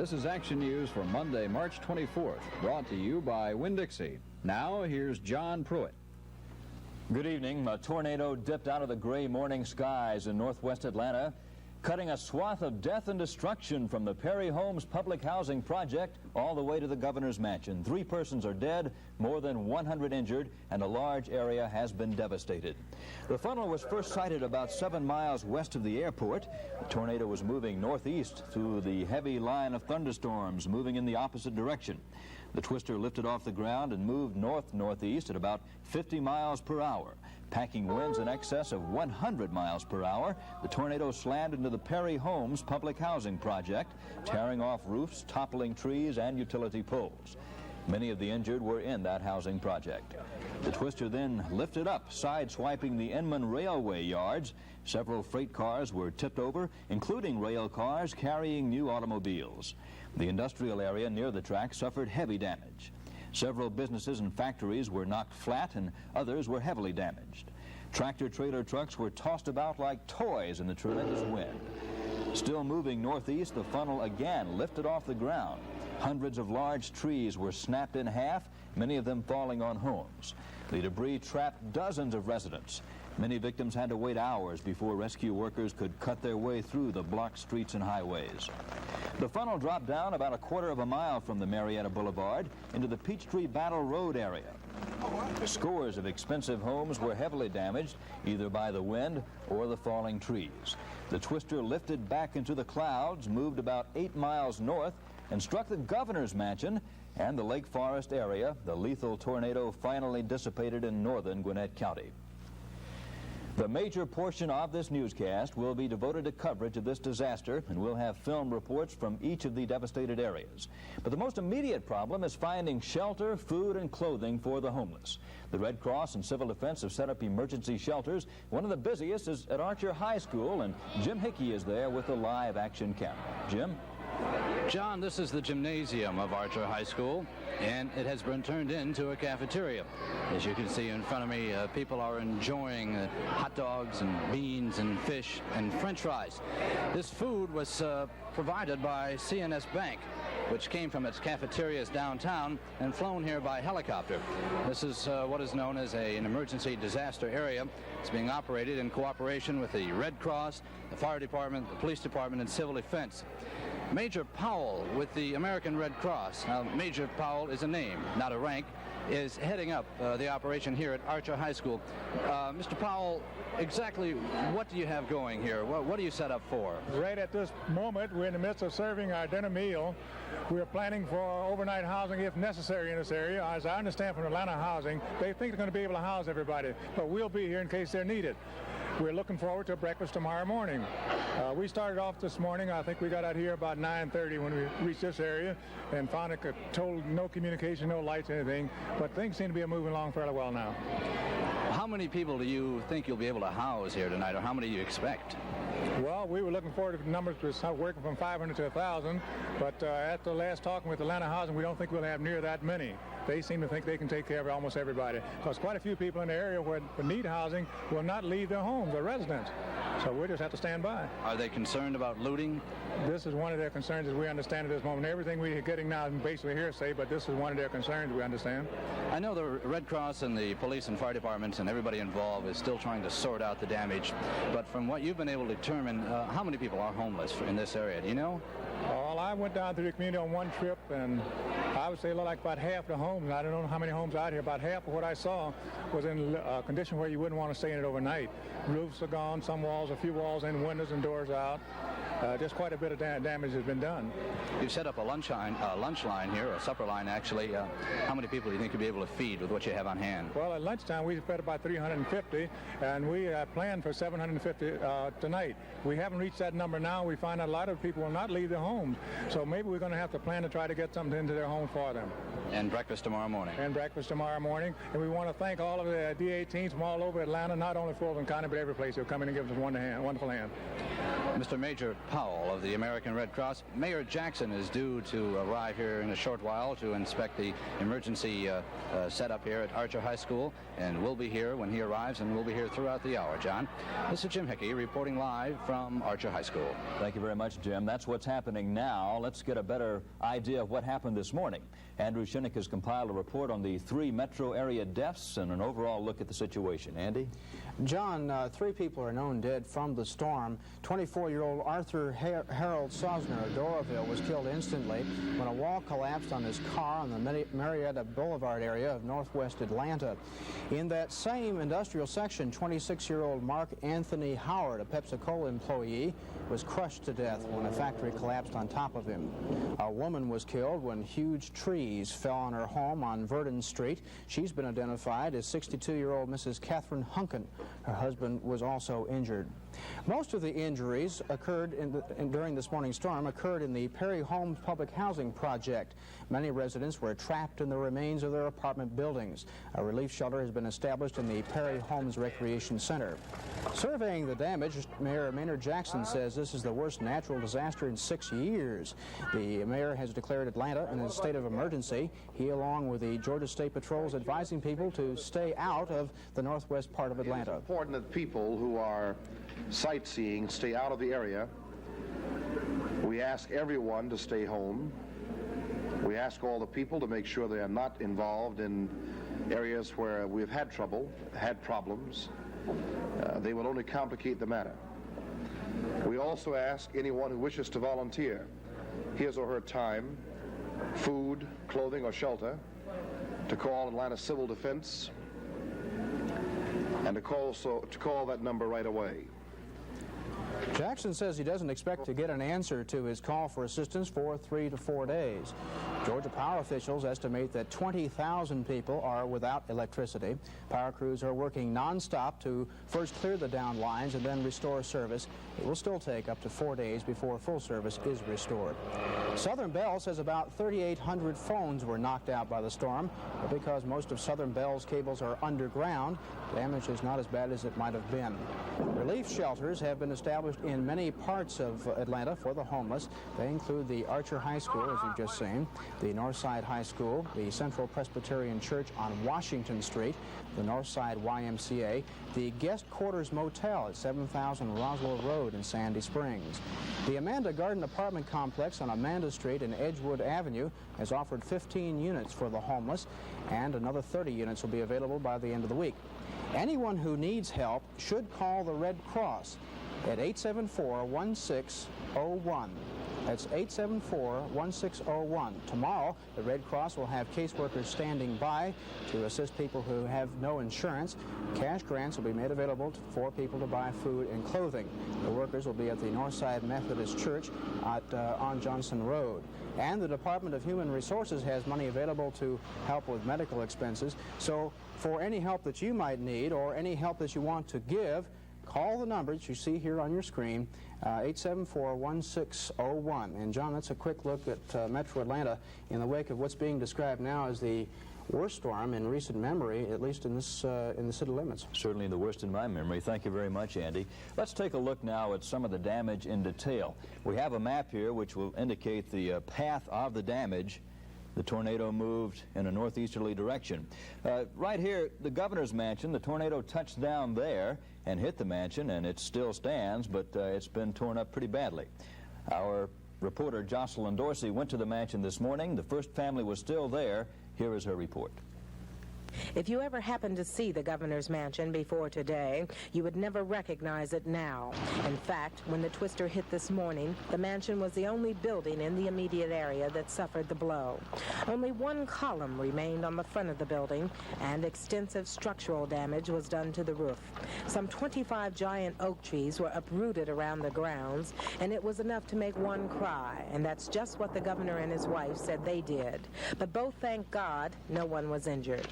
This is Action News for Monday, March 24th, brought to you by Winn-Dixie. Now, here's John Pruitt. Good evening. A tornado dipped out of the gray morning skies in northwest Atlanta, cutting a swath of death and destruction from the Perry Homes public housing project all the way to the governor's mansion. 3 persons are dead, more than 100 injured, and a large area has been devastated. The funnel was first sighted about 7 miles west of the airport. The tornado was moving northeast through the heavy line of thunderstorms, moving in the opposite direction. The twister lifted off the ground and moved north-northeast at about 50 miles per hour. Packing winds in excess of 100 miles per hour, the tornado slammed into the Perry Homes public housing project, tearing off roofs, toppling trees, and utility poles. Many of the injured were in that housing project. The twister then lifted up, side-swiping the Inman Railway yards. Several freight cars were tipped over, including rail cars carrying new automobiles. The industrial area near the track suffered heavy damage. Several businesses and factories were knocked flat, and others were heavily damaged. Tractor-trailer trucks were tossed about like toys in the tremendous wind. Still moving northeast, the funnel again lifted off the ground. Hundreds of large trees were snapped in half, many of them falling on homes. The debris trapped dozens of residents. Many victims had to wait hours before rescue workers could cut their way through the blocked streets and highways. The funnel dropped down about a quarter of a mile from the Marietta Boulevard into the Peachtree Battle Road area. Scores of expensive homes were heavily damaged, either by the wind or the falling trees. The twister lifted back into the clouds, moved about 8 miles north, and struck the governor's mansion and the Lake Forest area. The lethal tornado finally dissipated in northern Gwinnett County. The major portion of this newscast will be devoted to coverage of this disaster, and we'll have film reports from each of the devastated areas. But the most immediate problem is finding shelter, food, and clothing for the homeless. The Red Cross and Civil Defense have set up emergency shelters. One of the busiest is at Archer High School, and Jim Hickey is there with a live action camera. Jim? John, this is the gymnasium of Archer High School, and it has been turned into a cafeteria. As you can see in front of me, people are enjoying hot dogs and beans and fish and french fries. This food was provided by C&S Bank, which came from its cafeterias downtown and flown here by helicopter. This is what is known as an emergency disaster area. It's being operated in cooperation with the Red Cross, the Fire Department, the Police Department, and Civil Defense. Major Powell with the American Red Cross, now Major Powell is a name, not a rank, is heading up the operation here at Archer High School. Mr. Powell, exactly what do you have going here? What are you set up for? Right at this moment, we're in the midst of serving our dinner meal. We're planning for overnight housing if necessary in this area. As I understand from Atlanta Housing, they think they're going to be able to house everybody, but we'll be here in case they're needed. We're looking forward to breakfast tomorrow morning. We started off this morning. I think we got out here about 9:30 when we reached this area and found it told no communication, no lights, anything. But things seem to be moving along fairly well now. How many people do you think you'll be able to house here tonight, or how many do you expect? Well, we were looking forward to numbers working from 500 to 1,000, but after last talking with Atlanta Housing, we don't think we'll have near that many. They seem to think they can take care of almost everybody, because quite a few people in the area who need housing will not leave their homes, their residence. So we'll just have to stand by. Are they concerned about looting? This is one of their concerns, as we understand at this moment. Everything we're getting now is basically hearsay, but this is one of their concerns, we understand. I know the Red Cross and the police and fire departments and everybody involved is still trying to sort out the damage, but from what you've been able to determine, how many people are homeless in this area? Do you know? Well, I went down through the community on one trip, and I would say like about half the homes, I don't know how many homes out here, about half of what I saw was in a condition where you wouldn't want to stay in it overnight. Roofs are gone, some walls, a few walls in, windows and doors out. Just quite a bit of damage has been done. You've set up a lunch line here, a supper line actually. How many people do you think you'll be able to feed with what you have on hand? Well, at lunchtime we fed about 350, and we planned for 750 tonight. We haven't reached that number now. We find that a lot of people will not leave their homes, so maybe we're going to have to plan to try to get something into their homes for them. And breakfast tomorrow morning. And breakfast tomorrow morning. And we want to thank all of the DA teams from all over Atlanta, not only Fulton County, but every place who'll come in and give us a wonderful hand. Mr. Major Powell of the American Red Cross. Mayor Jackson is due to arrive here in a short while to inspect the emergency setup here at Archer High School, and we'll be here when he arrives, and we'll be here throughout the hour. John, this is Jim Hickey reporting live from Archer High School. Thank you very much, Jim. That's what's happening now. Let's get a better idea of what happened this morning. Andrew Shinnick has compiled a report on the 3 metro area deaths and an overall look at the situation. Andy? John, 3 people are known dead from the storm. 24-year-old Arthur Harold Sosner of Doraville was killed instantly when a wall collapsed on his car on the Marietta Boulevard area of northwest Atlanta. In that same industrial section, 26-year-old Mark Anthony Howard, a Pepsi-Cola employee, was crushed to death when a factory collapsed on top of him. A woman was killed when huge trees fell on her home on Verdon Street. She's been identified as 62-year-old Mrs. Catherine Hunkin. Her husband was also injured. Most of the injuries occurred during this morning's storm occurred in the Perry Homes public housing project. Many residents were trapped in the remains of their apartment buildings. A relief shelter has been established in the Perry Homes Recreation Center. Surveying the damage, Mayor Maynard Jackson says this is the worst natural disaster in 6 years. The mayor has declared Atlanta in a state of emergency. He, along with the Georgia State Patrol, is advising people to stay out of the northwest part of Atlanta. It's important that people who are sightseeing stay out of the area. We ask everyone to stay home. We ask all the people to make sure they are not involved in areas where we've had trouble, had problems. They will only complicate the matter. We also ask anyone who wishes to volunteer his or her time, food, clothing, or shelter to call Atlanta Civil Defense and to call that number right away. Jackson says he doesn't expect to get an answer to his call for assistance for 3 to 4 days. Georgia power officials estimate that 20,000 people are without electricity. Power crews are working nonstop to first clear the downed lines and then restore service. It will still take up to 4 days before full service is restored. Southern Bell says about 3,800 phones were knocked out by the storm, but because most of Southern Bell's cables are underground, damage is not as bad as it might have been. Relief shelters have been established in many parts of Atlanta for the homeless. They include the Archer High School, as you've just seen, the Northside High School, the Central Presbyterian Church on Washington Street, the Northside YMCA, the Guest Quarters Motel at 7000 Roswell Road in Sandy Springs. The Amanda Garden Apartment Complex on Amanda Street and Edgewood Avenue has offered 15 units for the homeless, and another 30 units will be available by the end of the week. Anyone who needs help should call the Red Cross at 874-1601. That's 874-1601. Tomorrow, the Red Cross will have caseworkers standing by to assist people who have no insurance. Cash grants will be made available for people to buy food and clothing. The workers will be at the Northside Methodist Church on Johnson Road. And the Department of Human Resources has money available to help with medical expenses. So for any help that you might need or any help that you want to give, call the numbers you see here on your screen, 874-1601. And John, that's a quick look at Metro Atlanta in the wake of what's being described now as the worst storm in recent memory, at least in the city limits. Certainly the worst in my memory. Thank you very much, Andy. Let's take a look now at some of the damage in detail. We have a map here which will indicate the path of the damage. The tornado moved in a northeasterly direction. Right here, the governor's mansion, the tornado touched down there and hit the mansion, and it still stands, but it's been torn up pretty badly. Our reporter Jocelyn Dorsey went to the mansion this morning. The first family was still there. Here is her report. If you ever happened to see the governor's mansion before today, you would never recognize it now. In fact, when the twister hit this morning, the mansion was the only building in the immediate area that suffered the blow. Only one column remained on the front of the building, and extensive structural damage was done to the roof. Some 25 giant oak trees were uprooted around the grounds, and it was enough to make one cry, and that's just what the governor and his wife said they did. But both thank God no one was injured.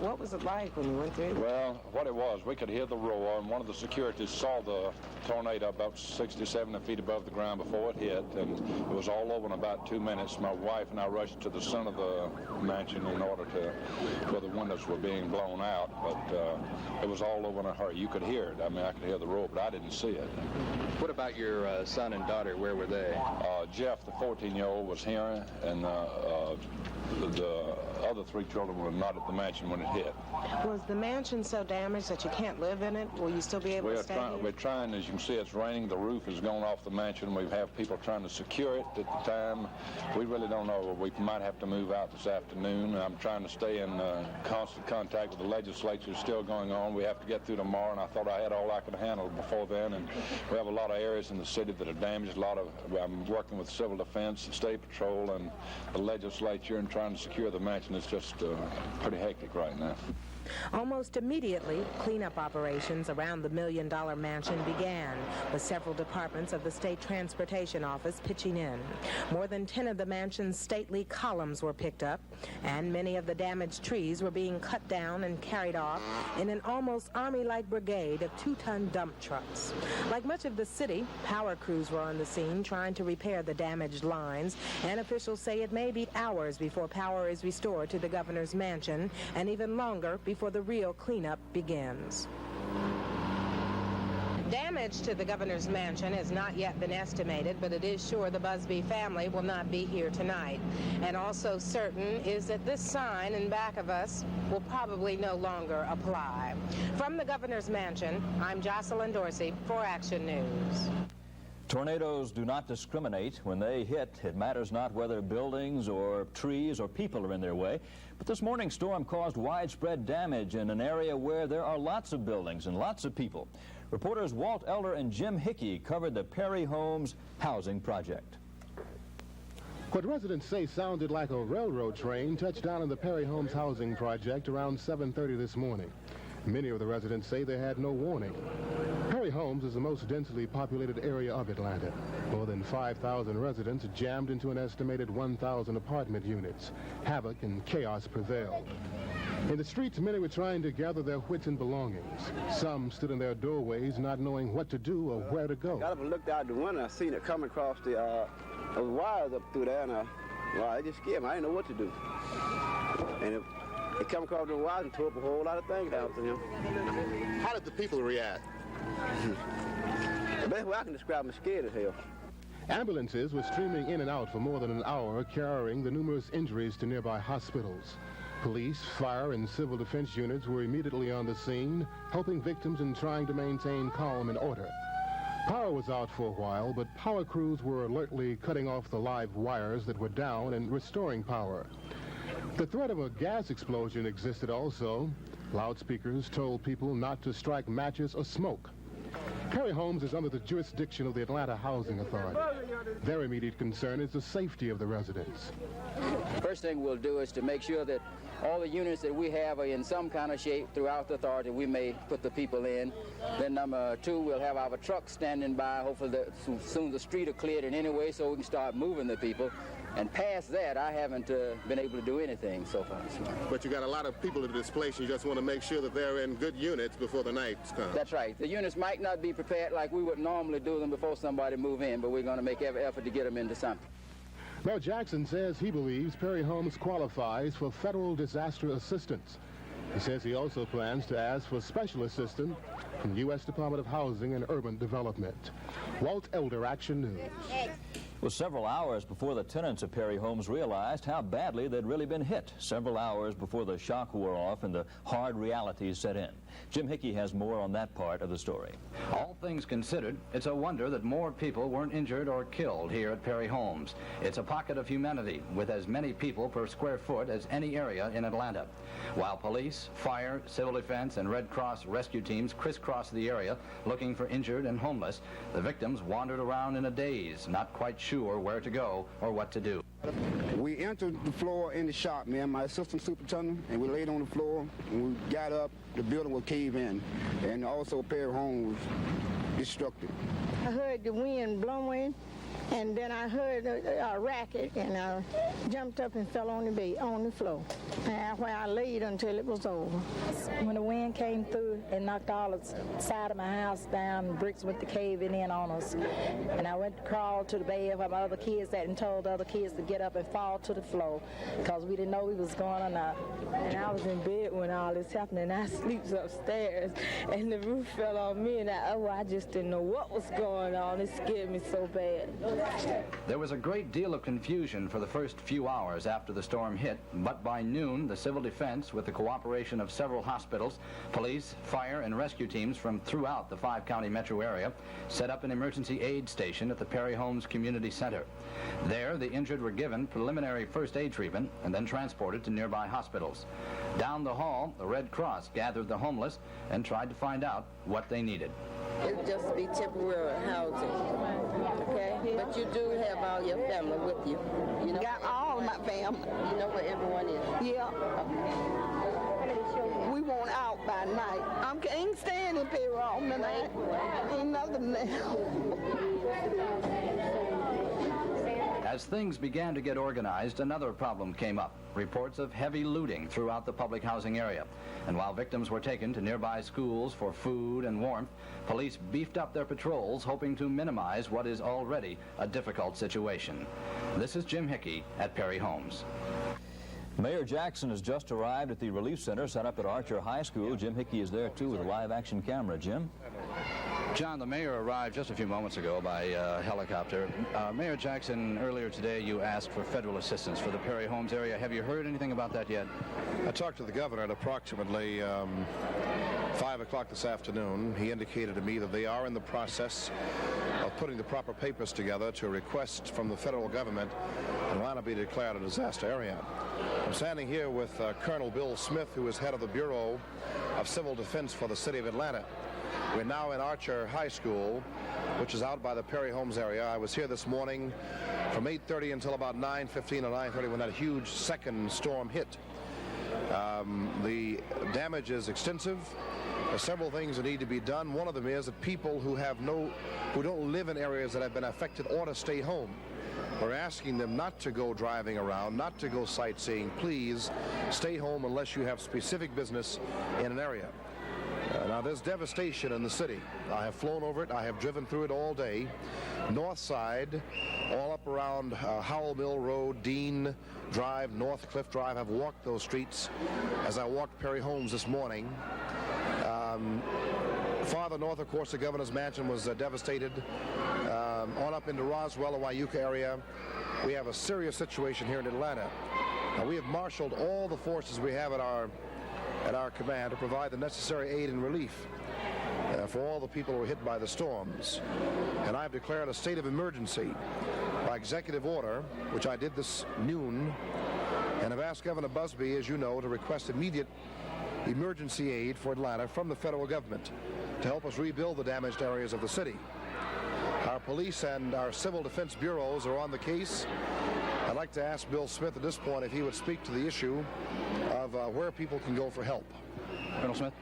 What was it like when you went through? Well, what it was, we could hear the roar, and one of the securities saw the tornado about 60, 70 feet above the ground before it hit, and it was all over in about 2 minutes. My wife and I rushed to the center of the mansion in order to, where the windows were being blown out, but it was all over in a hurry. You could hear it. I mean, I could hear the roar, but I didn't see it. What about your son and daughter? Where were they? Jeff, the 14-year-old, was here, and the other 3 children were not at the mansion when it hit. Was the mansion so damaged that you can't live in it? Will you still be able to stay here? We're trying, as you can see, it's raining. The roof is going off the mansion. We have people trying to secure it at the time. We really don't know. We might have to move out this afternoon. I'm trying to stay in constant contact with the legislature. It's still going on. We have to get through tomorrow, and I thought I had all I could handle before then. And we have a lot of areas in the city that are damaged. I'm working with Civil Defense, the State Patrol, and the legislature, and trying to secure the mansion. It's just pretty hectic right now. Almost immediately, cleanup operations around the $1 million mansion began, with several departments of the State Transportation Office pitching in. More than 10 of the mansion's stately columns were picked up, and many of the damaged trees were being cut down and carried off in an almost Army-like brigade of 2-ton dump trucks. Like much of the city, power crews were on the scene trying to repair the damaged lines, and officials say it may be hours before power is restored to the governor's mansion, and even longer before the real cleanup begins. Damage to the governor's mansion has not yet been estimated, but it is sure the Busby family will not be here tonight. And also certain is that this sign in back of us will probably no longer apply. From the governor's mansion, I'm Jocelyn Dorsey for Action News. Tornadoes do not discriminate. When they hit, it matters not whether buildings or trees or people are in their way. But this morning's storm caused widespread damage in an area where there are lots of buildings and lots of people. Reporters Walt Elder and Jim Hickey covered the Perry Homes housing project. What residents say sounded like a railroad train touched down in the Perry Homes housing project around 7:30 this morning. Many of the residents say they had no warning. Perry Homes is the most densely populated area of Atlanta. More than 5,000 residents jammed into an estimated 1,000 apartment units. Havoc and chaos prevailed. In the streets, many were trying to gather their wits and belongings. Some stood in their doorways not knowing what to do or where to go. Got up and looked out the window. I seen it come across the wires up through there, and it just scared me. I didn't know what to do. And it come across the wires and tore up a whole lot of things down to him. How did the people react? The best way I can describe them, scared as hell. Ambulances were streaming in and out for more than an hour, carrying the numerous injuries to nearby hospitals. Police, fire, and civil defense units were immediately on the scene, helping victims and trying to maintain calm and order. Power was out for a while, but power crews were alertly cutting off the live wires that were down and restoring power. The threat of a gas explosion existed also. Loudspeakers told people not to strike matches or smoke. Perry Homes is under the jurisdiction of the Atlanta Housing Authority. Their immediate concern is the safety of the residents. First thing we'll do is to make sure that all the units that we have are in some kind of shape throughout the authority. We may put the people in. Then number 2, we'll have our trucks standing by. Hopefully soon the street are cleared in any way so we can start moving the people. And past that, I haven't been able to do anything so far. But you got a lot of people to displace. You just want to make sure that they're in good units before the night comes. That's right. The units might not be prepared like we would normally do them before somebody move in, but we're going to make every effort to get them into something. Mayor Jackson says he believes Perry Homes qualifies for federal disaster assistance. He says he also plans to ask for special assistance from the U.S. Department of Housing and Urban Development. Walt Elder, Action News. It was several hours before the tenants of Perry Homes realized how badly they'd really been hit. Several hours before the shock wore off and the hard realities set in. Jim Hickey has more on that part of the story. All things considered, it's a wonder that more people weren't injured or killed here at Perry Homes. It's a pocket of humanity with as many people per square foot as any area in Atlanta. While police, fire, civil defense, and Red Cross rescue teams crisscrossed the area looking for injured and homeless, the victims wandered around in a daze, not quite sure where to go or what to do. We entered the floor in the shop, me and my assistant superintendent, and we laid on the floor. When we got up, the building would cave in, and also Perry Home was destructed. I heard the wind blowing, And then I heard a racket, and I jumped up and fell on the floor, where I laid until it was over. When the wind came through and knocked all the side of my house down, bricks went to caving in on us. And I went to crawl to the bed where my other kids at and told the other kids to get up and fall to the floor because we didn't know we was going or not. And I was in bed when all this happened, and I sleeps upstairs, and the roof fell on me, and I just didn't know what was going on. It scared me so bad. There was a great deal of confusion for the first few hours after the storm hit, but by noon, the civil defense, with the cooperation of several hospitals, police, fire, and rescue teams from throughout the 5-county metro area, set up an emergency aid station at the Perry Homes Community Center. There, the injured were given preliminary first aid treatment and then transported to nearby hospitals. Down the hall, the Red Cross gathered the homeless and tried to find out what they needed. It'll just be temporary housing, okay? But you do have all your family with you. You know, got all of my family. You know where everyone is? Yeah. Okay. We want out by night. I ain't staying in Perry Home tonight. Ain't nothing there. As things began to get organized, another problem came up. Reports of heavy looting throughout the public housing area. And while victims were taken to nearby schools for food and warmth, police beefed up their patrols, hoping to minimize what is already a difficult situation. This is Jim Hickey at Perry Homes. Mayor Jackson has just arrived at the relief center set up at Archer High School. Jim Hickey is there, too, with a live-action camera. Jim? John, the mayor arrived just a few moments ago by helicopter. Mayor Jackson, earlier today you asked for federal assistance for the Perry Homes area. Have you heard anything about that yet? I talked to the governor at approximately 5 o'clock this afternoon. He indicated to me that they are in the process of putting the proper papers together to request from the federal government Atlanta be declared a disaster area. I'm standing here with Colonel Bill Smith, who is head of the Bureau of Civil Defense for the city of Atlanta. We're now in Archer High School, which is out by the Perry Homes area. I was here this morning from 8:30 until about 9:15 or 9:30 when that huge second storm hit. The damage is extensive. There's several things that need to be done. One of them is that people who don't live in areas that have been affected ought to stay home. We're asking them not to go driving around, not to go sightseeing. Please stay home unless you have specific business in an area. Now, there's devastation in the city. I have flown over it. I have driven through it all day. North side, all up around Howell Mill Road, Dean Drive, North Cliff Drive. I've walked those streets as I walked Perry Homes this morning. Farther north, of course, the governor's mansion was devastated. On up into Roswell, the Wyuka area, we have a serious situation here in Atlanta. Now, we have marshaled all the forces we have at our command to provide the necessary aid and relief for all the people who were hit by the storms. And I've declared a state of emergency by executive order, which I did this noon, and have asked Governor Busby, as you know, to request immediate emergency aid for Atlanta from the federal government to help us rebuild the damaged areas of the city. Our police and our civil defense bureaus are on the case. I'd like to ask Bill Smith at this point if he would speak to the issue of where people can go for help. Colonel Smith?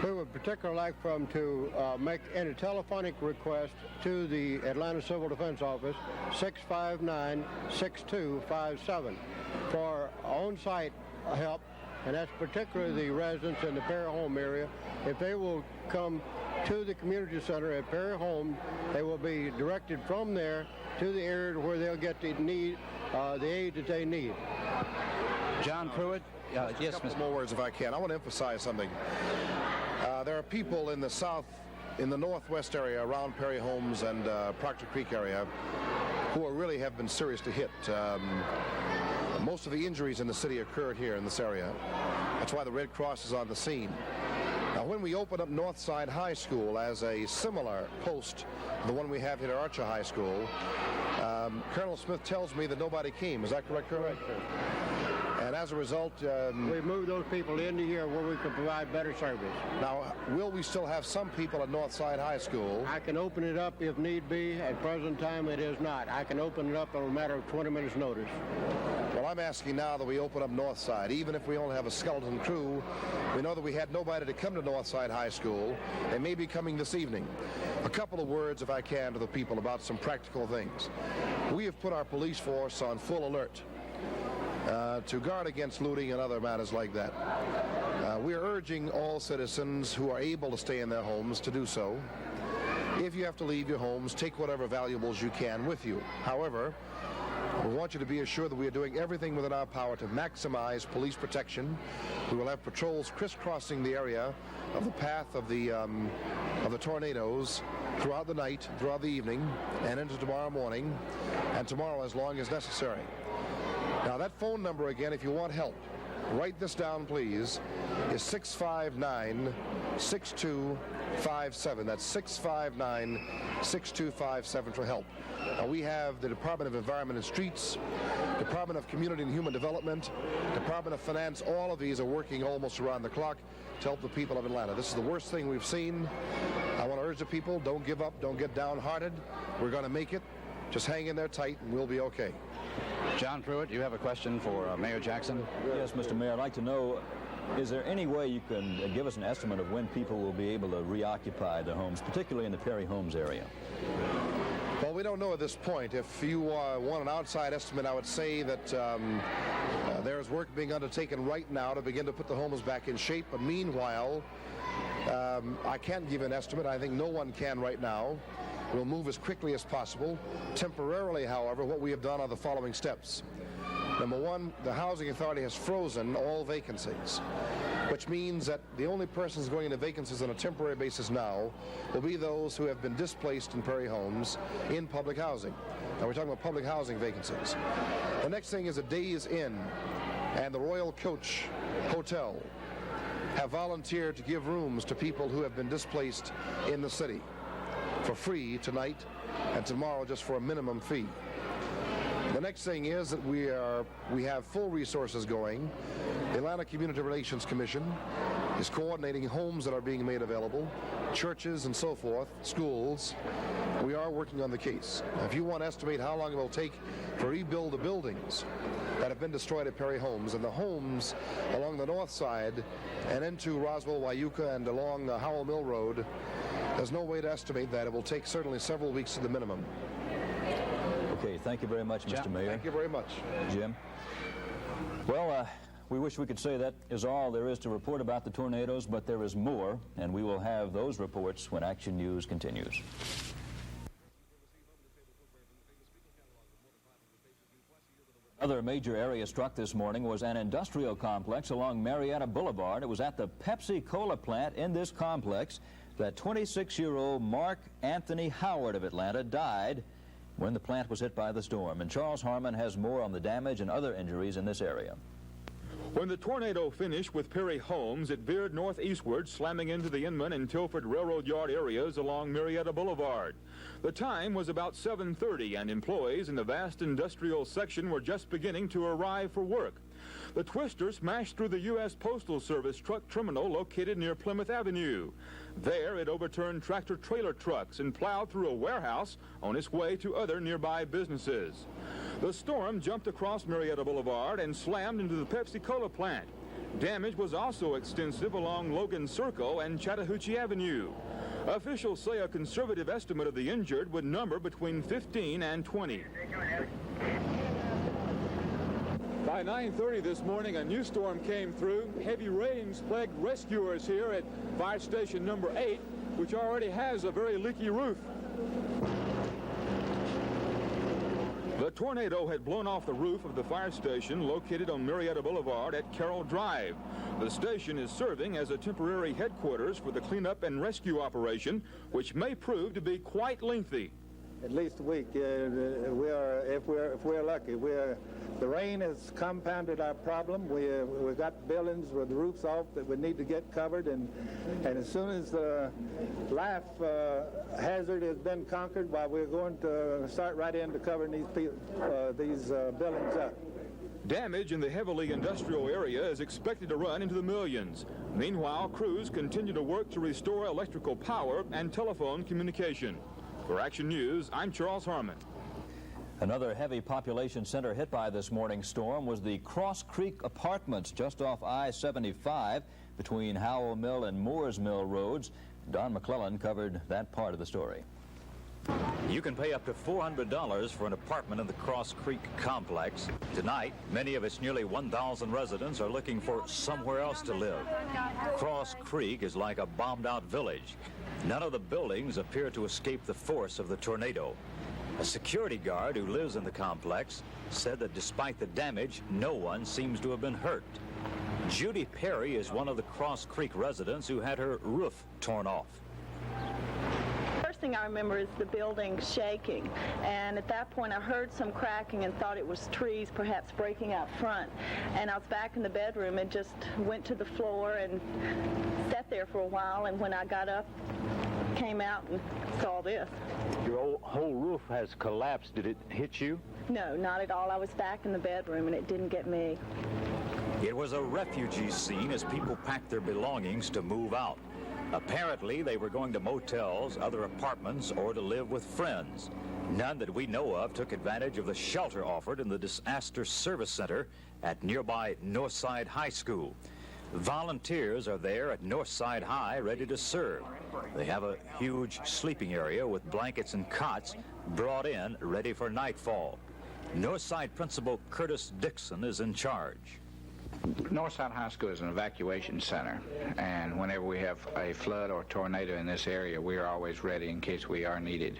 We would particularly like for them to make any telephonic request to the Atlanta Civil Defense Office, 659-6257, for on-site help, and that's particularly the residents in the Perry Home area. If they will come to the community center at Perry Home, they will be directed from there to the area where they'll get the aid that they need. John Pruitt? Yes, a couple more words if I can. I want to emphasize something. There are people in the south, in the northwest area around Perry Homes and Proctor Creek area who really have been seriously hit. Most of the injuries in the city occurred here in this area. That's why the Red Cross is on the scene. Now, when we open up Northside High School as a similar post to the one we have here at Archer High School, Colonel Smith tells me that nobody came. Is that correct, Colonel? Correct, sir. And as a result... we moved those people into here where we can provide better service. Now, will we still have some people at Northside High School? I can open it up if need be. At present time, it is not. I can open it up in a matter of 20 minutes' notice. Well, I'm asking now that we open up Northside. Even if we only have a skeleton crew, we know that we had nobody to come to Northside High School. They may be coming this evening. A couple of words, if I can, to the people about some practical things. We have put our police force on full alert to guard against looting and other matters like that. We are urging all citizens who are able to stay in their homes to do so. If you have to leave your homes, take whatever valuables you can with you. However, we want you to be assured that we are doing everything within our power to maximize police protection. We will have patrols crisscrossing the area of the path of the tornadoes throughout the night, throughout the evening, and into tomorrow morning, and tomorrow as long as necessary. Now, that phone number again, if you want help, write this down, please, is 659-6257. That's 659-6257 for help. Now, we have the Department of Environment and Streets, Department of Community and Human Development, Department of Finance. All of these are working almost around the clock to help the people of Atlanta. This is the worst thing we've seen. I want to urge the people, don't give up, don't get downhearted. We're going to make it. Just hang in there tight, and we'll be okay. John Pruitt, you have a question for Mayor Jackson? Yes, Mr. Mayor, I'd like to know, is there any way you can give us an estimate of when people will be able to reoccupy their homes, particularly in the Perry Homes area? Well, we don't know at this point. If you want an outside estimate, I would say that there is work being undertaken right now to begin to put the homes back in shape. But meanwhile, I can't give an estimate. I think no one can right now. We'll move as quickly as possible. Temporarily, however, what we have done are the following steps. Number one, the Housing Authority has frozen all vacancies, which means that the only persons going into vacancies on a temporary basis now will be those who have been displaced in Perry Homes in public housing. Now, we're talking about public housing vacancies. The next thing is the Days Inn and the Royal Coach Hotel have volunteered to give rooms to people who have been displaced in the city for free tonight and tomorrow just for a minimum fee. The next thing is that we have full resources going. The Atlanta Community Relations Commission is coordinating homes that are being made available, churches and so forth, schools. We are working on the case. If you want to estimate how long it will take to rebuild the buildings that have been destroyed at Perry Homes, and the homes along the north side and into Roswell, Wyuka, and along the Howell Mill Road, there's no way to estimate that. It will take certainly several weeks at the minimum. Okay, thank you very much, Mr. Mayor. Thank you very much. Jim? Well, we wish we could say that is all there is to report about the tornadoes, but there is more, and we will have those reports when Action News continues. Another major area struck this morning was an industrial complex along Marietta Boulevard. It was at the Pepsi-Cola plant in this complex that 26-year-old Mark Anthony Howard of Atlanta died when the plant was hit by the storm. And Charles Harmon has more on the damage and other injuries in this area. When the tornado finished with Perry Homes, it veered northeastward, slamming into the Inman and Tilford Railroad Yard areas along Marietta Boulevard. The time was about 7:30, and employees in the vast industrial section were just beginning to arrive for work. The twister smashed through the U.S. Postal Service truck terminal located near Plymouth Avenue. There, it overturned tractor-trailer trucks and plowed through a warehouse on its way to other nearby businesses. The storm jumped across Marietta Boulevard and slammed into the Pepsi-Cola plant. Damage was also extensive along Logan Circle and Chattahoochee Avenue. Officials say a conservative estimate of the injured would number between 15 and 20. By 9:30 this morning, a new storm came through. Heavy rains plagued rescuers here at Fire Station number 8, which already has a very leaky roof. The tornado had blown off the roof of the fire station located on Marietta Boulevard at Carroll Drive. The station is serving as a temporary headquarters for the cleanup and rescue operation, which may prove to be quite lengthy. At least a week. If we're lucky. The rain has compounded our problem. We've got buildings with the roofs off that we need to get covered, and as soon as the life hazard has been conquered, we're going to start right into covering these buildings up. Damage in the heavily industrial area is expected to run into the millions. Meanwhile, crews continue to work to restore electrical power and telephone communication. For Action News, I'm Charles Harmon. Another heavy population center hit by this morning's storm was the Cross Creek Apartments just off I-75 between Howell Mill and Moores Mill roads. Don McClellan covered that part of the story. You can pay up to $400 for an apartment in the Cross Creek complex. Tonight, many of its nearly 1,000 residents are looking for somewhere else to live. Cross Creek is like a bombed-out village. None of the buildings appear to escape the force of the tornado. A security guard who lives in the complex said that despite the damage, no one seems to have been hurt. Judy Perry is one of the Cross Creek residents who had her roof torn off. First thing I remember is the building shaking, and at that point I heard some cracking and thought it was trees perhaps breaking out front, and I was back in the bedroom and just went to the floor and sat there for a while, and when I got up, came out and saw this. Your whole roof has collapsed. Did it hit you? No, not at all. I was back in the bedroom and it didn't get me. It was a refugee scene as people packed their belongings to move out. Apparently, they were going to motels, other apartments, or to live with friends. None that we know of took advantage of the shelter offered in the Disaster Service Center at nearby Northside High School. Volunteers are there at Northside High ready to serve. They have a huge sleeping area with blankets and cots brought in ready for nightfall. Northside Principal Curtis Dixon is in charge. Northside High School is an evacuation center, and whenever we have a flood or tornado in this area, we are always ready in case we are needed.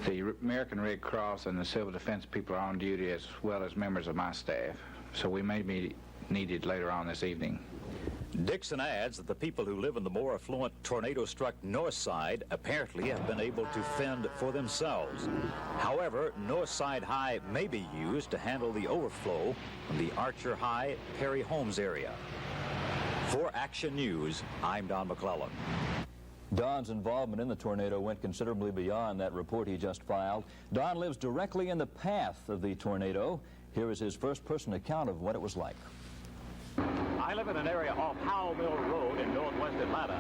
The American Red Cross and the Civil Defense people are on duty as well as members of my staff, so we may be needed later on this evening. Dixon adds that the people who live in the more affluent tornado-struck north side apparently have been able to fend for themselves. However, Northside High may be used to handle the overflow from the Archer High, Perry Holmes area. For Action News, I'm Don McClellan. Don's involvement in the tornado went considerably beyond that report he just filed. Don lives directly in the path of the tornado. Here is his first-person account of what it was like. I live in an area off Howell Mill Road in northwest Atlanta.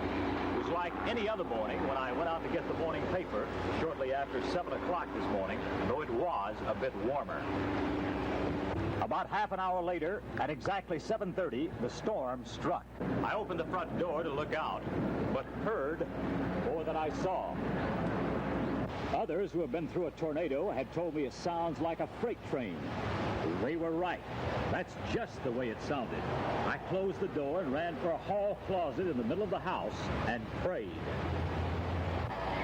It was like any other morning when I went out to get the morning paper shortly after 7 o'clock this morning, though it was a bit warmer. About half an hour later, at exactly 7:30, the storm struck. I opened the front door to look out, but heard more than I saw. Others who have been through a tornado had told me it sounds like a freight train. They were right. That's just the way it sounded. I closed the door and ran for a hall closet in the middle of the house and prayed.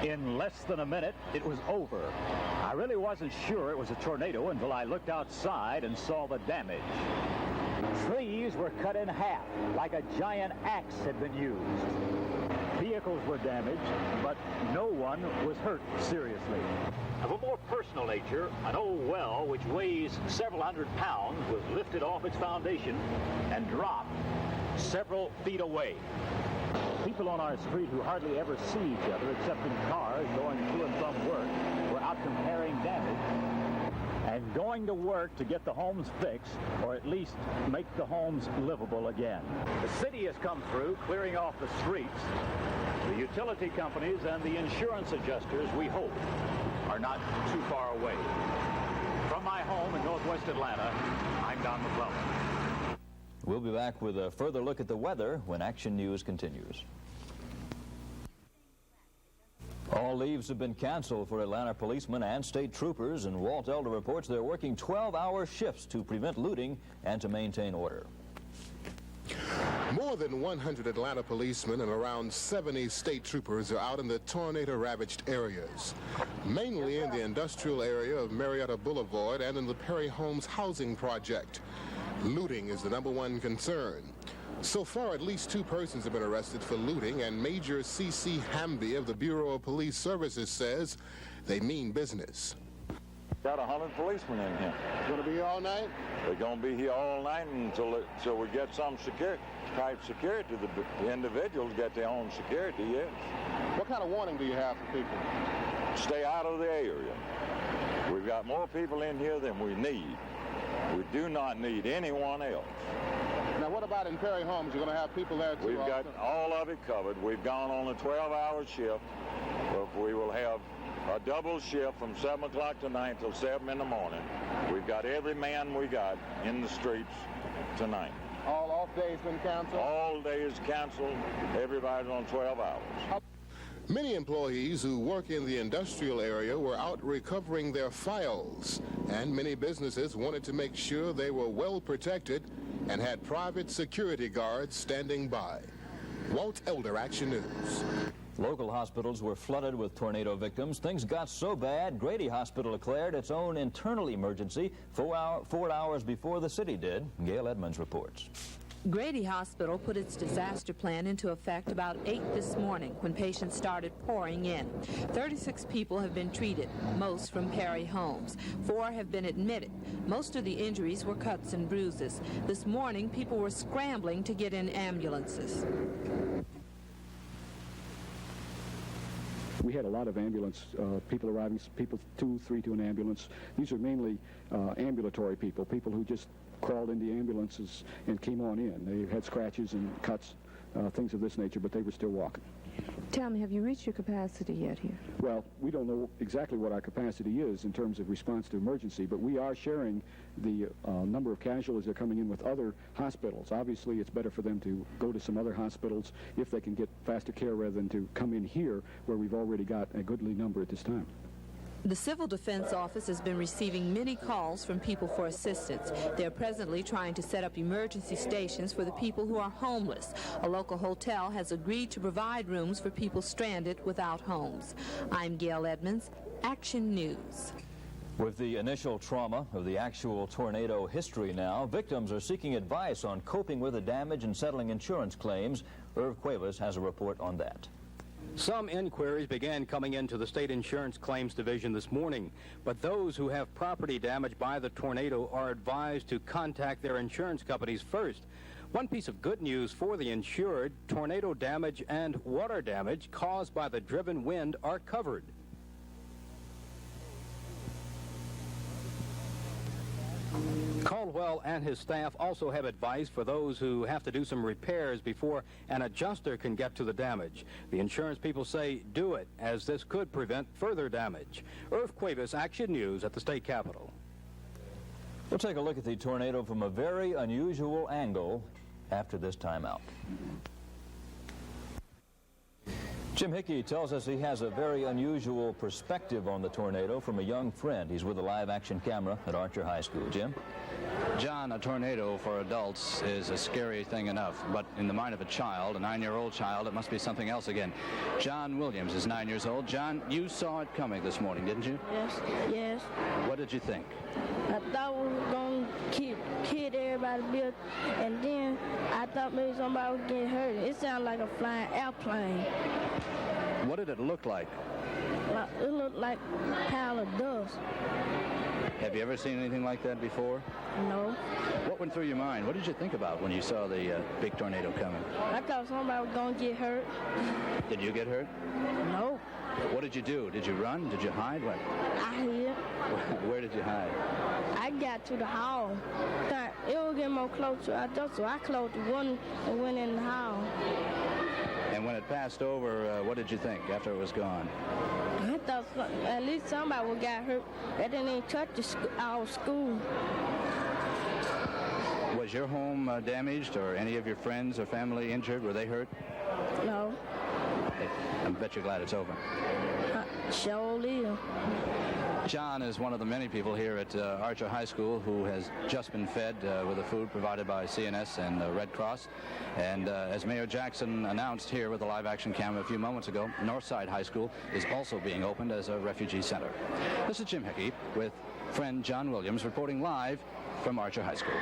In less than a minute, it was over. I really wasn't sure it was a tornado until I looked outside and saw the damage. Trees were cut in half, like a giant axe had been used. Vehicles were damaged, but no one was hurt seriously. Of a more personal nature, an old well, which weighs several hundred pounds, was lifted off its foundation and dropped several feet away. People on our street who hardly ever see each other except in cars going to and from work were out comparing damage and going to work to get the homes fixed, or at least make the homes livable again. The city has come through, clearing off the streets. The utility companies and the insurance adjusters, we hope, are not too far away. From my home in northwest Atlanta, I'm Don McClellan. We'll be back with a further look at the weather when Action News continues. All leaves have been canceled for Atlanta policemen and state troopers, and Walt Elder reports they're working 12-hour shifts to prevent looting and to maintain order. More than 100 Atlanta policemen and around 70 state troopers are out in the tornado-ravaged areas, mainly in the industrial area of Marietta Boulevard and in the Perry Holmes housing project. Looting is the #1 concern. So far, at least 2 persons have been arrested for looting, and Major C.C. Hamby of the Bureau of Police Services says they mean business. Got 100 policemen in here. Going to be here all night? We're going to be here all night until we get some type security. The individuals get their own security, yes. What kind of warning do you have for people? Stay out of the area. We've got more people in here than we need. We do not need anyone else. Now, what about in Perry Holmes? You're going to have people there too? We've got all of it covered. We've gone on a 12-hour shift, but we will have a double shift from 7 o'clock tonight till 7 in the morning. We've got every man we got in the streets tonight. All off days been canceled? All days canceled. Everybody's on 12 hours. Many employees who work in the industrial area were out recovering their files, and many businesses wanted to make sure they were well protected and had private security guards standing by. Walt Elder, Action News. Local hospitals were flooded with tornado victims. Things got so bad, Grady Hospital declared its own internal emergency 4 hours before the city did. Gail Edmonds reports. Grady Hospital put its disaster plan into effect about 8 this morning when patients started pouring in. 36 people have been treated, most from Perry Homes. 4 have been admitted. Most of the injuries were cuts and bruises. This morning, people were scrambling to get in ambulances. We had a lot of ambulance people arriving, people 2, 3 to an ambulance. These are mainly ambulatory people, people who just crawled into ambulances and came on in. They had scratches and cuts, things of this nature, but they were still walking. Tell me, have you reached your capacity yet here? Well, we don't know exactly what our capacity is in terms of response to emergency, but we are sharing the number of casualties that are coming in with other hospitals. Obviously, it's better for them to go to some other hospitals if they can get faster care rather than to come in here where we've already got a goodly number at this time. The Civil Defense Office has been receiving many calls from people for assistance. They're presently trying to set up emergency stations for the people who are homeless. A local hotel has agreed to provide rooms for people stranded without homes. I'm Gail Edmonds, Action News. With the initial trauma of the actual tornado history now, victims are seeking advice on coping with the damage and settling insurance claims. Irv Cuevas has a report on that. Some inquiries began coming into the State Insurance Claims Division this morning, but those who have property damage by the tornado are advised to contact their insurance companies first. One piece of good news for the insured: tornado damage and water damage caused by the driven wind are covered. Caldwell and his staff also have advice for those who have to do some repairs before an adjuster can get to the damage. The insurance people say do it, as this could prevent further damage. Irv Cuevas, Action News at the State Capitol. We'll take a look at the tornado from a very unusual angle after this timeout. Jim Hickey tells us he has a very unusual perspective on the tornado from a young friend. He's with a live-action camera at Archer High School. Jim? John, a tornado for adults is a scary thing enough, but in the mind of a child, a 9-year-old child, it must be something else again. John Williams is 9 years old. John, you saw it coming this morning, didn't you? Yes. What did you think? I thought we were going to kid everybody built, and then I thought maybe somebody would get hurt. It sounded like a flying airplane. What did it look like? It looked like a pile of dust. Have you ever seen anything like that before? No. What went through your mind? What did you think about when you saw the big tornado coming? I thought somebody was going to get hurt. Did you get hurt? No. What did you do? Did you run? Did you hide? What? I hid. Where did you hide? I got to the hall. Thought it would get more closer. I thought so. I closed the one and went in the hall. And when it passed over, what did you think after it was gone? I thought at least somebody would get hurt. That didn't even touch our school. Was your home damaged, or any of your friends or family injured? Were they hurt? No. I bet you're glad it's over. Surely. John is one of the many people here at Archer High School who has just been fed with the food provided by CNS and the Red Cross. And as Mayor Jackson announced here with a live-action camera a few moments ago, Northside High School is also being opened as a refugee center. This is Jim Hickey with friend John Williams reporting live from Archer High School.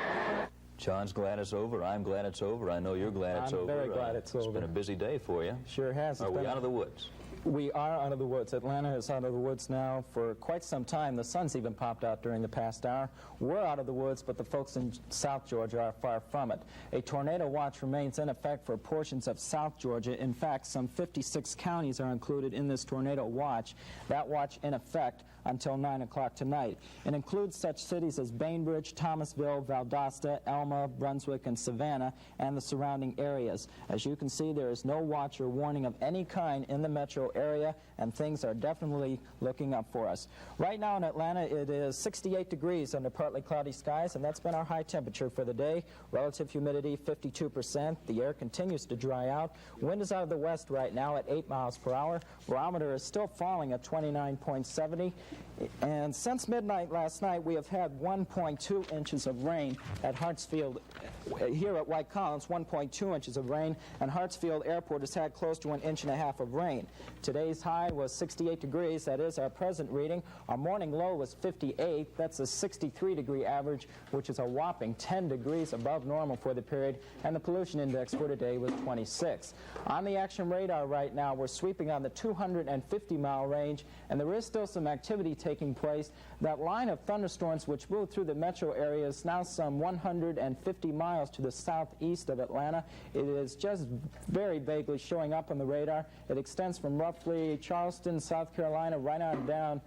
John's glad it's over. I'm glad it's over. I know you're glad it's over. I'm very glad it's over. It's been a busy day for you. Sure has. Are we out of the woods? We are out of the woods. Atlanta is out of the woods now for quite some time. The sun's even popped out during the past hour. We're out of the woods, but the folks in South Georgia are far from it. A tornado watch remains in effect for portions of South Georgia. In fact, some 56 counties are included in this tornado watch. That watch in effect until 9 o'clock tonight. It includes such cities as Bainbridge, Thomasville, Valdosta, Elma, Brunswick, and Savannah, and the surrounding areas. As you can see, there is no watch or warning of any kind in the metro area, and things are definitely looking up for us. Right now in Atlanta, it is 68 degrees under partly cloudy skies, and that's been our high temperature for the day. Relative humidity 52%. The air continues to dry out. Wind is out of the west right now at 8 miles per hour. Barometer is still falling at 29.70. And since midnight last night, we have had 1.2 inches of rain at Hartsfield. Here at White Collins, 1.2 inches of rain, and Hartsfield Airport has had close to 1.5 inches of rain. Today's high was 68 degrees. That is our present reading. Our morning low was 58. That's a 63-degree average, which is a whopping 10 degrees above normal for the period, and the pollution index for today was 26. On the action radar right now, we're sweeping on the 250-mile range, and there is still some activity taking place. That line of thunderstorms which moved through the metro area is now some 150 miles to the southeast of Atlanta. It is just very vaguely showing up on the radar. It extends from roughly Charleston, South Carolina, right on down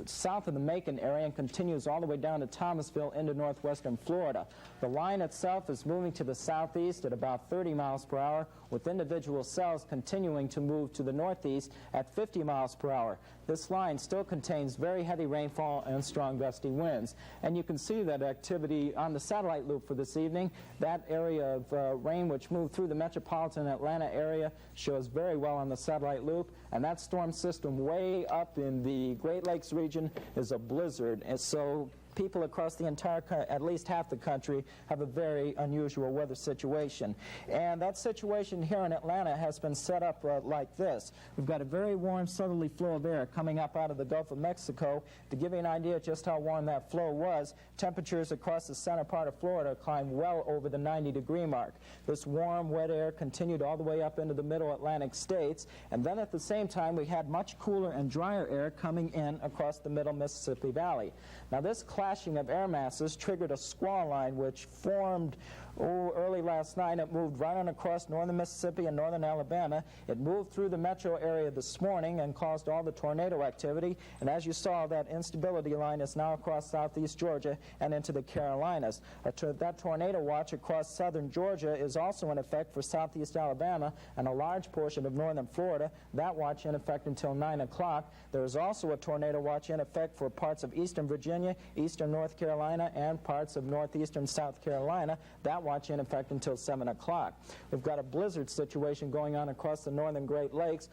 south of the Macon area and continues all the way down to Thomasville into northwestern Florida. The line itself is moving to the southeast at about 30 miles per hour, with individual cells continuing to move to the northeast at 50 miles per hour. This line still contains very heavy rainfall and strong gusty winds. And you can see that activity on the satellite loop for this evening. That area of rain which moved through the metropolitan Atlanta area shows very well on the satellite loop. And that storm system way up in the Great Lakes region is a blizzard. And so people across the entire, at least half the country, have a very unusual weather situation. And that situation here in Atlanta has been set up like this. We've got a very warm southerly flow of air coming up out of the Gulf of Mexico. To give you an idea of just how warm that flow was, temperatures across the center part of Florida climbed well over the 90-degree mark. This warm, wet air continued all the way up into the middle Atlantic states, and then at the same time we had much cooler and drier air coming in across the middle Mississippi Valley. Now this clashing of air masses triggered a squall line which formed early last night. It moved right on across northern Mississippi and northern Alabama. It moved through the metro area this morning and caused all the tornado activity. And as you saw, that instability line is now across southeast Georgia and into the Carolinas. That tornado watch across southern Georgia is also in effect for southeast Alabama and a large portion of northern Florida. That watch in effect until 9 o'clock. There is also a tornado watch in effect for parts of eastern Virginia, eastern North Carolina, and parts of northeastern South Carolina. That watch in effect until 7 o'clock. We've got a blizzard situation going on across the northern Great Lakes.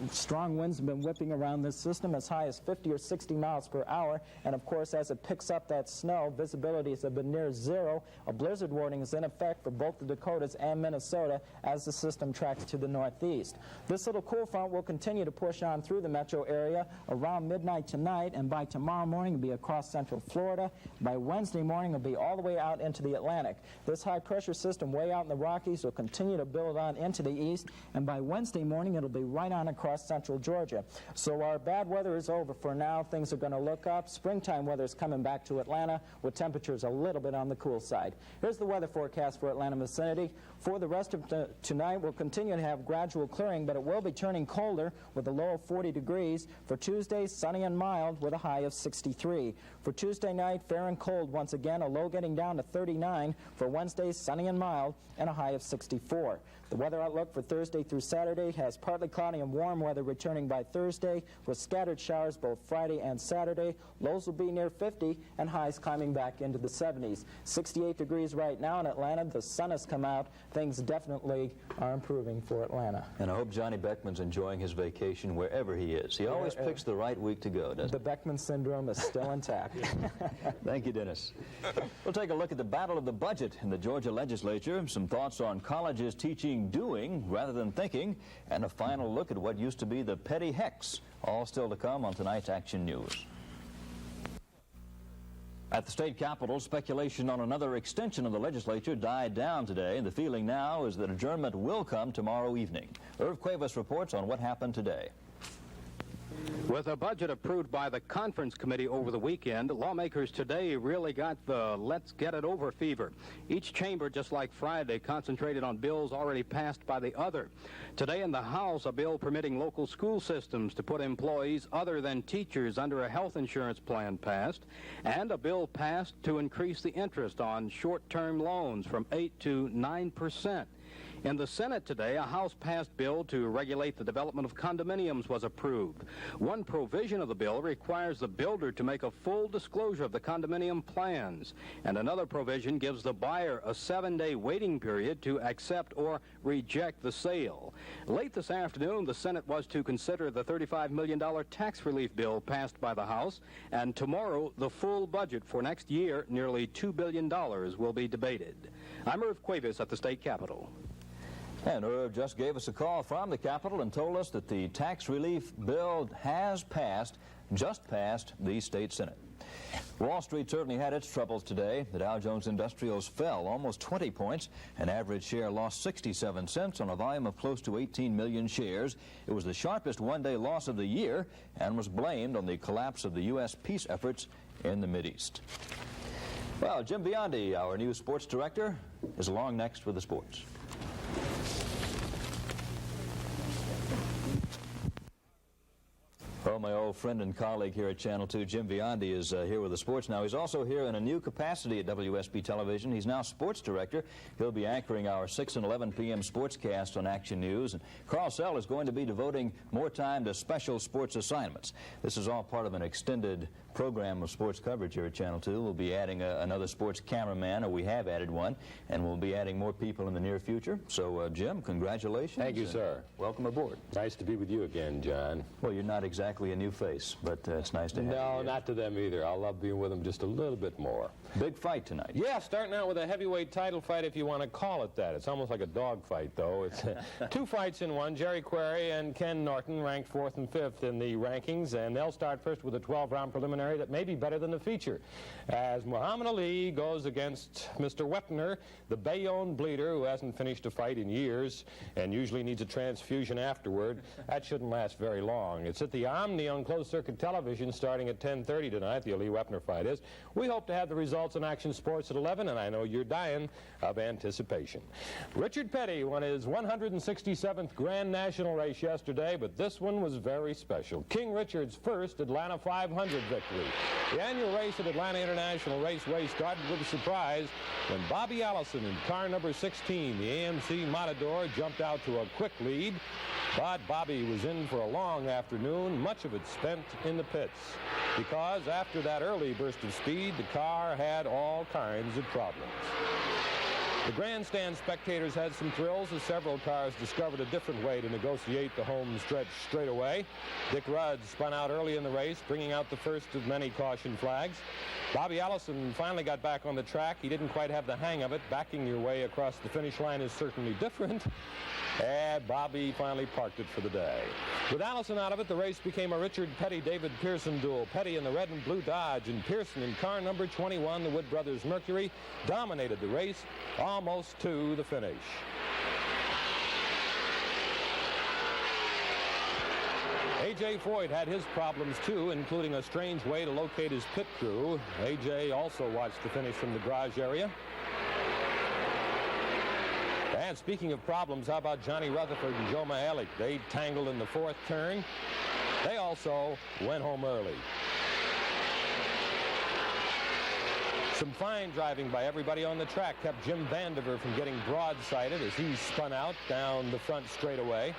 Strong winds have been whipping around this system as high as 50 or 60 miles per hour, and of course as it picks up that snow, visibilities have been near zero. A blizzard warning is in effect for both the Dakotas and Minnesota as the system tracks to the northeast. This little cool front will continue to push on through the metro area around midnight tonight, and by tomorrow morning it'll be across central Florida. By Wednesday morning it'll be all the way out into the Atlantic. This high pressure system way out in the Rockies will continue to build on into the east, and by Wednesday morning it'll be right on across central Georgia. So our bad weather is over for now. Things are going to look up. Springtime weather is coming back to Atlanta with temperatures a little bit on the cool side. Here's the weather forecast for Atlanta vicinity. For the rest of tonight, we'll continue to have gradual clearing, but it will be turning colder with a low of 40 degrees. For Tuesday, sunny and mild with a high of 63. For Tuesday night, fair and cold once again, a low getting down to 39. For Wednesday, sunny and mild and a high of 64. The weather outlook for Thursday through Saturday has partly cloudy and warm weather returning by Thursday with scattered showers both Friday and Saturday. Lows will be near 50 and highs climbing back into the 70s. 68 degrees right now in Atlanta. The sun has come out. Things definitely are improving for Atlanta. And I hope Johnny Beckman's enjoying his vacation wherever he is. He always picks the right week to go, doesn't he? The Beckman syndrome is still intact. Thank you, Dennis. We'll take a look at the battle of the budget in the Georgia legislature, some thoughts on colleges teaching doing rather than thinking, and a final look at what used to be the petty hex. All still to come on tonight's Action News. At the state capitol, speculation on another extension of the legislature died down today, and the feeling now is that adjournment will come tomorrow evening. Irv Cuevas reports on what happened today. With a budget approved by the conference committee over the weekend, lawmakers today really got the let's get it over fever. Each chamber, just like Friday, concentrated on bills already passed by the other. Today in the House, a bill permitting local school systems to put employees other than teachers under a health insurance plan passed, and a bill passed to increase the interest on short-term loans from 8 to 9%. In the Senate today, a House-passed bill to regulate the development of condominiums was approved. One provision of the bill requires the builder to make a full disclosure of the condominium plans, and another provision gives the buyer a 7-day waiting period to accept or reject the sale. Late this afternoon, the Senate was to consider the $35 million tax relief bill passed by the House, and tomorrow the full budget for next year, nearly $2 billion, will be debated. I'm Irv Cuevas at the state capitol. And Irv just gave us a call from the Capitol and told us that the tax relief bill has just passed the state Senate. Wall Street certainly had its troubles today. The Dow Jones Industrials fell almost 20 points. An average share lost 67 cents on a volume of close to 18 million shares. It was the sharpest one-day loss of the year and was blamed on the collapse of the U.S. peace efforts in the Mideast. Well, Jim Biondi, our new sports director, is along next with the sports. Well, my old friend and colleague here at Channel 2, Jim Biondi, is here with the sports now. He's also here in a new capacity at WSB Television. He's now sports director. He'll be anchoring our 6 and 11 p.m. sportscast on Action News. And Carl Sell is going to be devoting more time to special sports assignments. This is all part of an extended program of sports coverage here at Channel 2. We'll be adding another sports cameraman, or we have added one, and we'll be adding more people in the near future. So, Jim, congratulations. Thank you, sir. Welcome aboard. Nice to be with you again, John. Well, you're not exactly a new face, but it's nice to have you. No, not to them either. I love being with them just a little bit more. Big fight tonight. Yeah, starting out with a heavyweight title fight, if you want to call it that. It's almost like a dog fight, though. It's two fights in one. Jerry Query and Ken Norton ranked 4th and 5th in the rankings, and they'll start first with a 12-round preliminary that may be better than the feature, as Muhammad Ali goes against Mr. Wepner, the Bayonne bleeder who hasn't finished a fight in years and usually needs a transfusion afterward. That shouldn't last very long. It's at the Omni on closed-circuit television starting at 10:30 tonight, the Ali-Wepner fight is. We hope to have the results on Action Sports at 11, and I know you're dying of anticipation. Richard Petty won his 167th Grand National race yesterday, but this one was very special. King Richard's first Atlanta 500 victory. The annual race at Atlanta International Raceway started with a surprise when Bobby Allison in car number 16, the AMC Matador, jumped out to a quick lead. But Bobby was in for a long afternoon, much of it spent in the pits, because after that early burst of speed, the car had all kinds of problems. The grandstand spectators had some thrills as several cars discovered a different way to negotiate the home stretch straightaway. Dick Rudd spun out early in the race, bringing out the first of many caution flags. Bobby Allison finally got back on the track. He didn't quite have the hang of it. Backing your way across the finish line is certainly different. And Bobby finally parked it for the day. With Allison out of it, the race became a Richard Petty-David Pearson duel. Petty in the red and blue Dodge, and Pearson in car number 21, the Wood Brothers Mercury, dominated the race almost to the finish. A.J. Foyt had his problems too, including a strange way to locate his pit crew. A.J. also watched the finish from the garage area. And speaking of problems, how about Johnny Rutherford and Joe Mahalik? They tangled in the 4th turn. They also went home early. Some fine driving by everybody on the track kept Jim Vandiver from getting broadsided as he spun out down the front straightaway.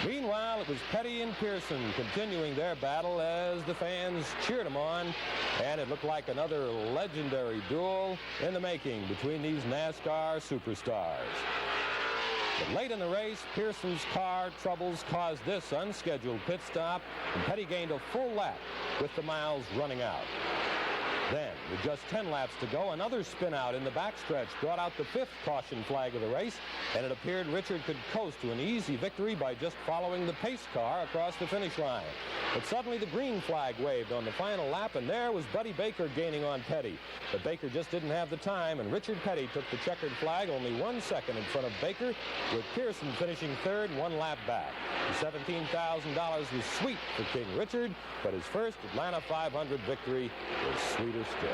Meanwhile, it was Petty and Pearson continuing their battle as the fans cheered them on, and it looked like another legendary duel in the making between these NASCAR superstars. But late in the race, Pearson's car troubles caused this unscheduled pit stop, and Petty gained a full lap with the miles running out. Then, with just 10 laps to go, another spin out in the backstretch brought out the 5th caution flag of the race, and it appeared Richard could coast to an easy victory by just following the pace car across the finish line. But suddenly the green flag waved on the final lap, and there was Buddy Baker gaining on Petty. But Baker just didn't have the time, and Richard Petty took the checkered flag only 1 second in front of Baker, with Pearson finishing 3rd 1 lap back. The $17,000 was sweet for King Richard, but his first Atlanta 500 victory was sweeter still.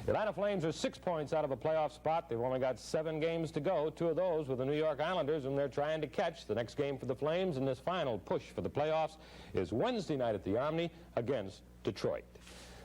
The Atlanta Flames are 6 points out of a playoff spot. They've only got 7 games to go, 2 of those with the New York Islanders, whom they're trying to catch. The next game for the Flames in this final push for the playoffs is Wednesday night at the Omni against Detroit.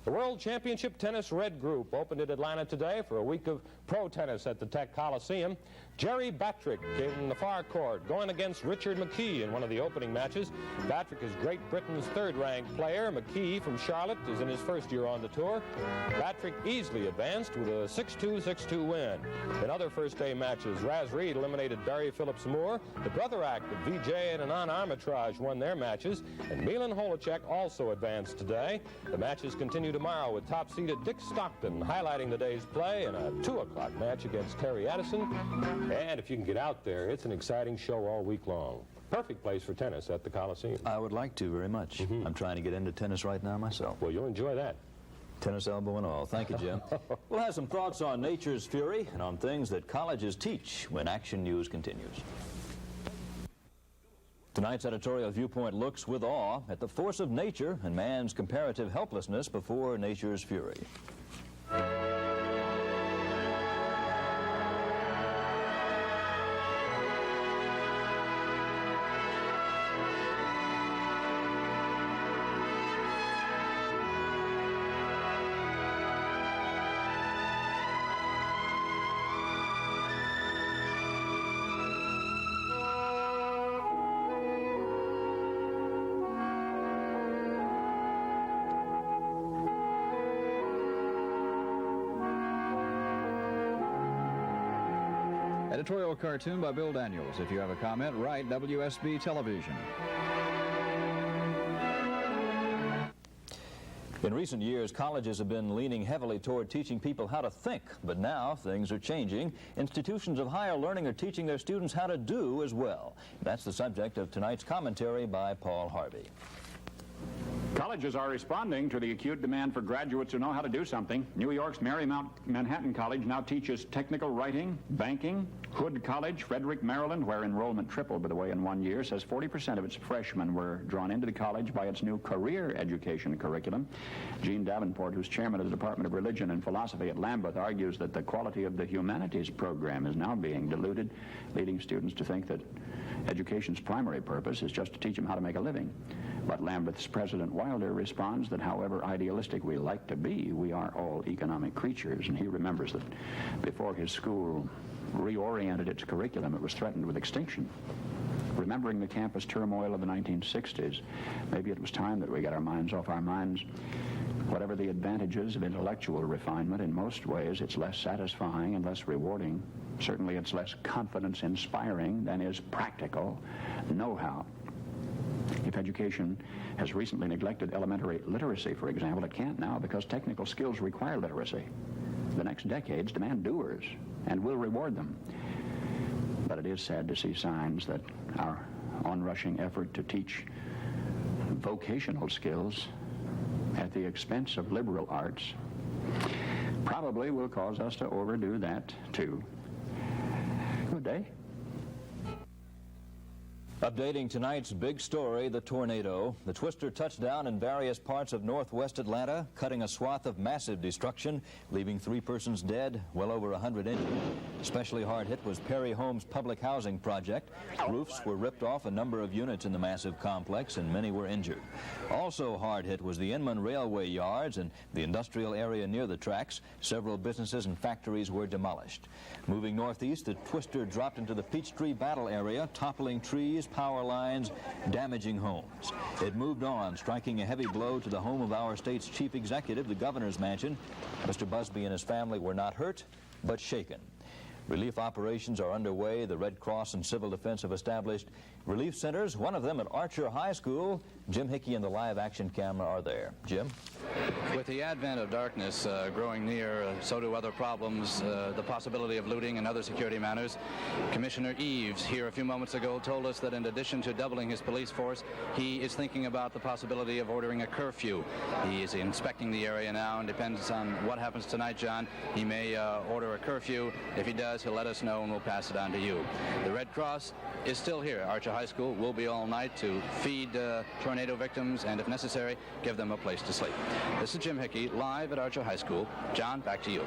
The World Championship Tennis Red Group opened in Atlanta today for a week of pro tennis at the Tech Coliseum. Jerry Batrick in the far court going against Richard McKee in one of the opening matches. Batrick is Great Britain's third-ranked player. McKee from Charlotte is in his first year on the tour. Batrick easily advanced with a 6-2, 6-2 win. In other first-day matches, Raz Reed eliminated Barry Phillips Moore. The brother act of Vijay and Anand Armitage won their matches, and Milan Holacek also advanced today. The matches continue tomorrow with top-seeded Dick Stockton highlighting the day's play in a 2 o'clock match against Terry Addison. And if you can get out there, it's an exciting show all week long. Perfect place for tennis at the Coliseum. I would like to very much. I'm trying to get into tennis right now myself. Well, you'll enjoy that. Tennis elbow and all. Thank you, Jim. We'll have some thoughts on nature's fury and on things that colleges teach when Action News continues. Tonight's editorial viewpoint looks with awe at the force of nature and man's comparative helplessness before nature's fury. Editorial cartoon by Bill Daniels. If you have a comment, write WSB Television. In recent years, colleges have been leaning heavily toward teaching people how to think, but now things are changing. Institutions of higher learning are teaching their students how to do as well. That's the subject of tonight's commentary by Paul Harvey. Colleges are responding to the acute demand for graduates who know how to do something. New York's Marymount Manhattan College now teaches technical writing, banking. Hood College, Frederick, Maryland, where enrollment tripled, by the way, in 1 year, says 40% of its freshmen were drawn into the college by its new career education curriculum. Gene Davenport, who's chairman of the Department of Religion and Philosophy at Lambeth, argues that the quality of the humanities program is now being diluted, leading students to think that education's primary purpose is just to teach them how to make a living. But Lambeth's President Wilder responds that however idealistic we like to be, we are all economic creatures, and he remembers that before his school reoriented its curriculum, it was threatened with extinction. Remembering the campus turmoil of the 1960s, maybe it was time that we got our minds off our minds. Whatever the advantages of intellectual refinement, in most ways it's less satisfying and less rewarding. Certainly it's less confidence-inspiring than is practical know-how. If education has recently neglected elementary literacy, for example, it can't now because technical skills require literacy. The next decades demand doers and will reward them. But it is sad to see signs that our onrushing effort to teach vocational skills at the expense of liberal arts probably will cause us to overdo that too. Good day. Updating tonight's big story, the tornado. The twister touched down in various parts of northwest Atlanta, cutting a swath of massive destruction, leaving 3 persons dead, well over 100 injured. Especially hard hit was Perry Home's public housing project. Roofs were ripped off a number of units in the massive complex, and many were injured. Also hard hit was the Inman Railway yards and the industrial area near the tracks. Several businesses and factories were demolished. Moving northeast, the twister dropped into the Peachtree Battle area, toppling trees, power lines, damaging homes. It moved on, striking a heavy blow to the home of our state's chief executive, the governor's mansion. Mr. Busby and his family were not hurt, but shaken. Relief operations are underway. The Red Cross and Civil Defense have established relief centers, one of them at Archer High School. Jim Hickey and the live action camera are there. Jim? With the advent of darkness growing near, so do other problems, the possibility of looting and other security matters. Commissioner Eves here a few moments ago told us that in addition to doubling his police force, he is thinking about the possibility of ordering a curfew. He is inspecting the area now, and depends on what happens tonight, John. He may order a curfew. If he does, he'll let us know and we'll pass it on to you. The Red Cross is still here. Archer High School will be all night to feed tornado victims and, if necessary, give them a place to sleep. This is Jim Hickey, live at Archer High School. John, back to you.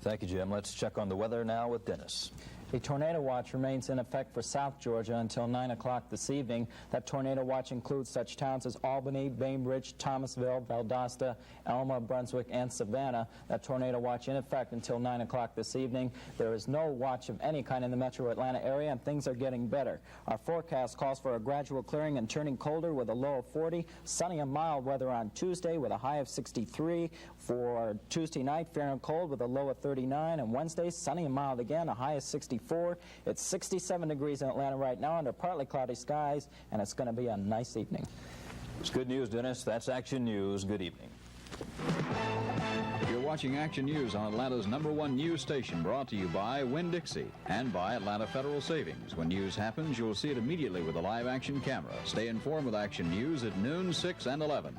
Thank you, Jim. Let's check on the weather now with Dennis. A tornado watch remains in effect for South Georgia until 9 o'clock this evening. That tornado watch includes such towns as Albany, Bainbridge, Thomasville, Valdosta, Elma, Brunswick, and Savannah. That tornado watch in effect until 9 o'clock this evening. There is no watch of any kind in the metro Atlanta area, and things are getting better. Our forecast calls for a gradual clearing and turning colder with a low of 40. Sunny and mild weather on Tuesday with a high of 63. For Tuesday night, fair and cold with a low of 39. And Wednesday, sunny and mild again, a high of 64. It's 67 degrees in Atlanta right now under partly cloudy skies, and it's going to be a nice evening. It's good news, Dennis. That's Action News. Good evening. You're watching Action News on Atlanta's #1 news station, brought to you by Winn-Dixie and by Atlanta Federal Savings. When news happens, you'll see it immediately with a live action camera. Stay informed with Action News at noon, 6, and 11.